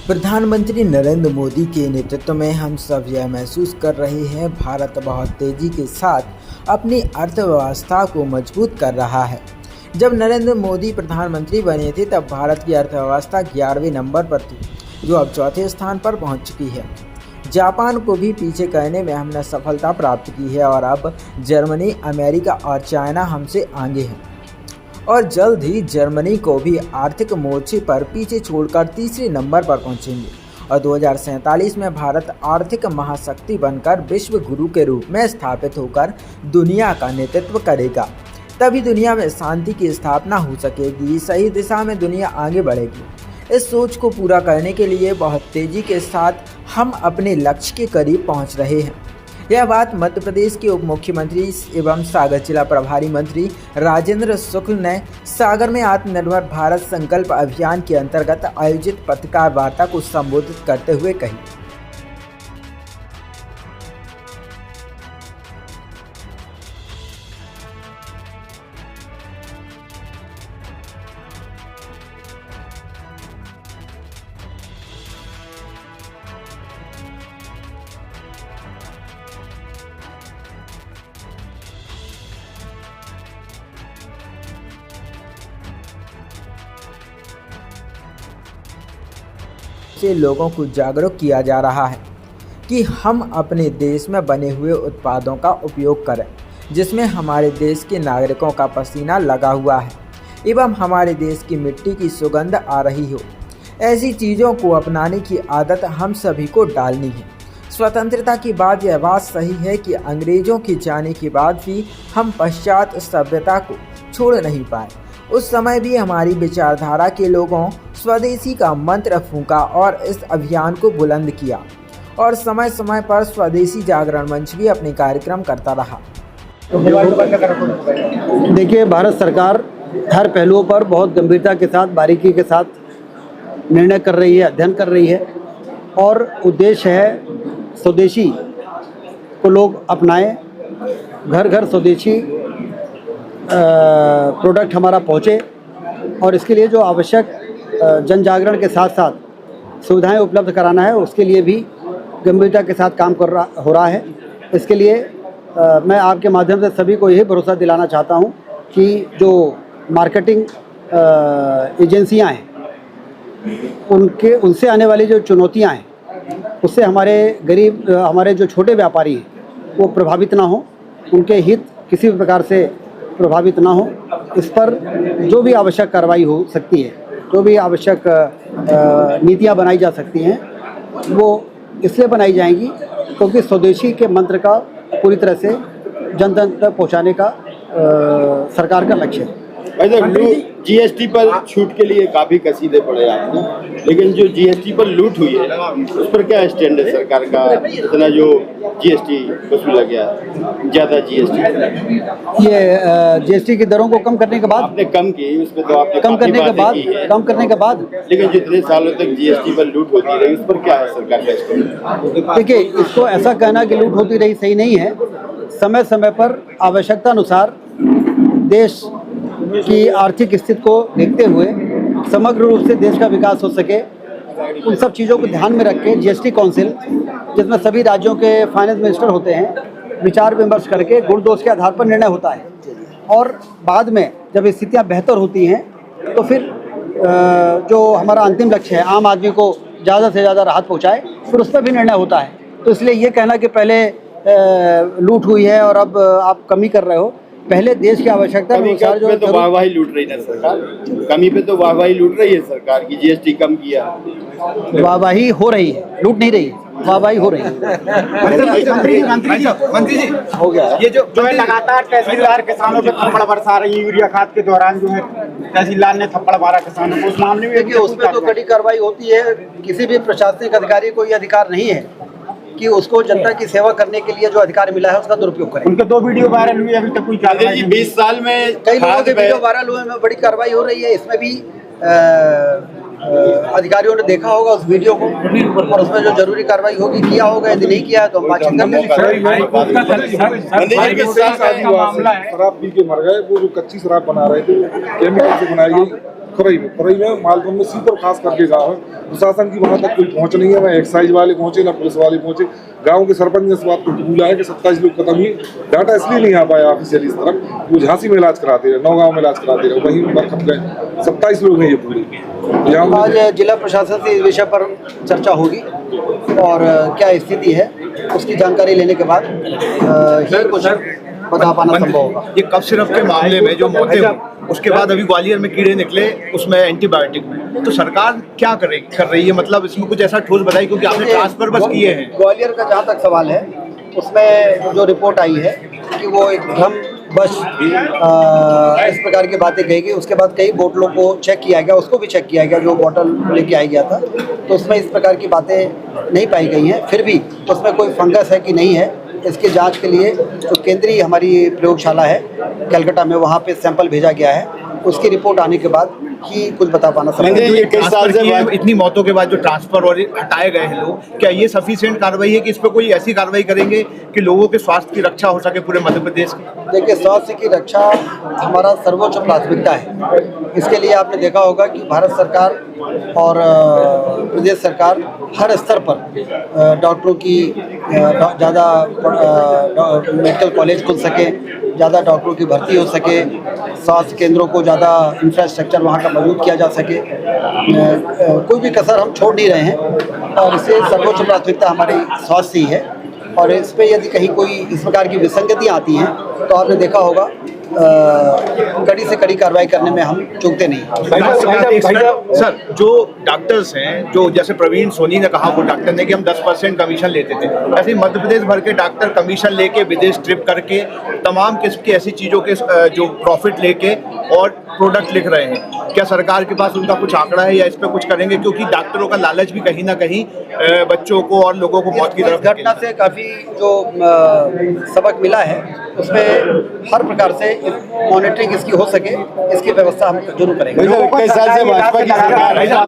प्रधानमंत्री नरेंद्र मोदी के नेतृत्व में हम सब यह महसूस कर रहे हैं, भारत बहुत तेजी के साथ अपनी अर्थव्यवस्था को मजबूत कर रहा है। जब नरेंद्र मोदी प्रधानमंत्री बने थे तब भारत की अर्थव्यवस्था 11वें नंबर पर थी, जो अब चौथे स्थान पर पहुंच चुकी है। जापान को भी पीछे करने में हमने सफलता प्राप्त की है और अब जर्मनी, अमेरिका और चाइना हमसे आगे हैं और जल्द ही जर्मनी को भी आर्थिक मोर्चे पर पीछे छोड़कर तीसरे नंबर पर पहुंचेंगे और 2047 में भारत आर्थिक महाशक्ति बनकर विश्व गुरु के रूप में स्थापित होकर दुनिया का नेतृत्व करेगा। तभी दुनिया में शांति की स्थापना हो सकेगी, सही दिशा में दुनिया आगे बढ़ेगी। इस सोच को पूरा करने के लिए बहुत तेजी के साथ हम अपने लक्ष्य के करीब पहुंच रहे हैं। यह बात मध्य प्रदेश के उप मुख्यमंत्री एवं सागर जिला प्रभारी मंत्री राजेंद्र शुक्ल ने सागर में आत्मनिर्भर भारत संकल्प अभियान के अंतर्गत आयोजित पत्रकार वार्ता को संबोधित करते हुए कही। से लोगों को जागरूक किया जा रहा है कि हम अपने देश में बने हुए उत्पादों का उपयोग करें, जिसमें हमारे देश के नागरिकों का पसीना लगा हुआ है एवं हमारे देश की मिट्टी की सुगंध आ रही हो। ऐसी चीज़ों को अपनाने की आदत हम सभी को डालनी है। स्वतंत्रता की बात यह बात सही है कि अंग्रेजों के जाने के बाद भी हम पश्चात सभ्यता को छोड़ नहीं पाए। उस समय भी हमारी विचारधारा के लोगों स्वदेशी का मंत्र फूंका और इस अभियान को बुलंद किया और समय समय पर स्वदेशी जागरण मंच भी अपने कार्यक्रम करता रहा। देखिए, भारत सरकार हर पहलुओं पर बहुत गंभीरता के साथ, बारीकी के साथ निर्णय कर रही है, अध्ययन कर रही है और उद्देश्य है स्वदेशी को लोग अपनाएं, घर घर स्वदेशी प्रोडक्ट हमारा पहुँचे और इसके लिए जो आवश्यक जन जागरण के साथ साथ सुविधाएं उपलब्ध कराना है, उसके लिए भी गंभीरता के साथ काम हो रहा है। इसके लिए मैं आपके माध्यम से सभी को यही भरोसा दिलाना चाहता हूं कि जो मार्केटिंग एजेंसियां हैं, उनसे आने वाली जो चुनौतियां हैं, उससे हमारे जो छोटे व्यापारी हैं वो प्रभावित ना हो, उनके हित किसी भी प्रकार से प्रभावित ना हो। इस पर जो भी आवश्यक कार्रवाई हो सकती है, जो भी आवश्यक नीतियां बनाई जा सकती हैं, वो इसलिए बनाई जाएंगी क्योंकि स्वदेशी के मंत्र का पूरी तरह से जन जन तक पहुँचाने का सरकार का लक्ष्य है। जीएसटी पर छूट के लिए काफी कसीदे पड़े आपको, लेकिन जो जीएसटी पर लूट हुई है उस पर क्या स्टैंड है सरकार का? इतना जो जीएसटी वसूला गया, ज्यादा जीएसटी, ये जीएसटी की दरों को कम करने के बाद आपने कम की, उसमें तो आपने कम करने के बाद लेकिन जितने सालों तक जीएसटी पर लूट होती रही उस पर क्या है सरकार का स्टैंड? देखिए, इसको ऐसा कहना कि लूट होती रही सही नहीं है। समय समय पर आवश्यकता अनुसार देश की आर्थिक स्थिति को देखते हुए समग्र रूप से देश का विकास हो सके, उन सब चीज़ों को ध्यान में रख के जीएसटी काउंसिल, जिसमें सभी राज्यों के फाइनेंस मिनिस्टर होते हैं, विचार विमर्श करके गुण दोष के आधार पर निर्णय होता है और बाद में जब स्थितियां बेहतर होती हैं तो फिर जो हमारा अंतिम लक्ष्य है, आम आदमी को ज़्यादा से ज़्यादा राहत पहुँचाए, फिर उस पर भी निर्णय होता है। तो इसलिए ये कहना कि पहले लूट हुई है और अब आप कमी कर रहे हो, पहले देश की आवश्यकता अनुसार जो तो वाहवाही लूट रही है सरकार, कमी पे तो वाहवाही लूट रही है सरकार की, जीएसटी कम किया, वाहवाही हो रही है, लूट नहीं रही है, वाहवाही हो रही है। मंत्री जी हो गया ये जो है लगातार तहसीलदार किसानों पे थप्पड़ बरसा रही है, यूरिया खाद के दौरान जो है तहसीलदार ने थप्पड़ मारा किसानों को, उस मामले में देखिए उसमें तो कड़ी कार्रवाई होती है। किसी भी प्रशासनिक अधिकारी को ये अधिकार नहीं है कि उसको जनता की सेवा करने के लिए जो अधिकार मिला है उसका दुरुपयोग करें। उनके 2 वीडियो वायरल हुए, अभी तक कोई कार्रवाई 20 साल में कई लोगों के वीडियो वायरल हुए में बड़ी कार्रवाई हो रही है। इसमें भी अधिकारियों ने देखा होगा उस वीडियो को और उसमें जो जरूरी कार्रवाई होगी किया होगा, यदि नहीं किया है तो हम बातचीत शराब पी के मर गए, वो जो कच्ची शराब बना रहे थे केमिकल से बनाई गई, खुरई में मालपुर में सीकर खास करके गाँव है, प्रशासन की वहाँ तक कोई पहुँच नहीं है। ना एक्साइज वाले पहुँचे, ना पुलिस वाले पहुँचे। गांव के सरपंच ने इस बात को बोला है कि 27 लोग खत्म हुए। डाटा इसलिए नहीं आ पाया ऑफिशियली इस तरफ, वो झांसी में इलाज कराते रहे, नौगांव में इलाज कराते रहे, वहीं बरखत गए। 27 लोग हैं ये पूरे। आज जिला प्रशासन से इस विषय पर चर्चा होगी और क्या स्थिति है उसकी जानकारी लेने के बाद ही कुछ बता पाना संभव होगा। ये कफ सिरप के मामले में जो मौतें हुई, उसके बाद अभी ग्वालियर में कीड़े निकले उसमें एंटीबायोटिक में, तो सरकार क्या कर रही है? मतलब इसमें कुछ ऐसा ठोस बताइए, क्योंकि आपने ट्रांसफर बस किए हैं। ग्वालियर का जहाँ तक सवाल है, उसमें जो रिपोर्ट आई है कि वो एक भ्रम बस इस प्रकार की बातें कही गई। उसके बाद कई बोतलों को चेक किया गया, उसको भी चेक किया गया जो बोतल लेके आई गया था, तो उसमें इस प्रकार की बातें नहीं पाई गई हैं। फिर भी उसमें कोई फंगस है कि नहीं है, इसकी जांच के लिए जो केंद्रीय हमारी प्रयोगशाला है कलकत्ता में, वहाँ पे सैंपल भेजा गया है। उसकी रिपोर्ट आने के बाद ही कुछ बता पाना संभव। इतनी मौतों के बाद जो ट्रांसफर और हटाए गए हैं लोग, क्या ये सफिशिएंट कार्रवाई है कि इस पर कोई ऐसी कार्रवाई करेंगे कि लोगों के स्वास्थ्य की रक्षा हो सके पूरे मध्य प्रदेश की? देखिए, स्वास्थ्य की रक्षा हमारा सर्वोच्च प्राथमिकता है। इसके लिए आपने देखा होगा कि भारत सरकार और प्रदेश सरकार हर स्तर पर डॉक्टरों की ज़्यादा मेडिकल कॉलेज खुल सके, ज़्यादा डॉक्टरों की भर्ती हो सके, स्वास्थ्य केंद्रों को ज़्यादा इंफ्रास्ट्रक्चर वहाँ का मौजूद किया जा सके। कोई भी कसर हम छोड़ नहीं रहे हैं और इसे सर्वोच्च प्राथमिकता हमारी स्वास्थ्य ही है। और इस पर यदि कहीं कोई इस प्रकार की विसंगतियाँ आती हैं तो आपने देखा होगा कड़ी से कड़ी कार्रवाई करने में हम चूकते नहीं। सर, जो डॉक्टर्स हैं, जो जैसे प्रवीण सोनी ने कहा, वो डॉक्टर ने कि हम 10% कमीशन लेते थे, ऐसे ही मध्य प्रदेश भर के डॉक्टर कमीशन लेके विदेश ट्रिप करके तमाम किस्म की ऐसी चीज़ों के जो प्रॉफिट लेके और प्रोडक्ट लिख रहे हैं। क्या सरकार के पास उनका कुछ आंकड़ा है या इस पर कुछ करेंगे? क्योंकि डॉक्टरों का लालच भी कहीं ना कहीं बच्चों को और लोगों को मौत की तरफ। घटना से काफ़ी जो सबक मिला है, उसमें हर प्रकार से मॉनिटरिंग इसकी हो सके, इसकी व्यवस्था हम जरूर करेंगे। कई साल से भाजपा की सरकार है।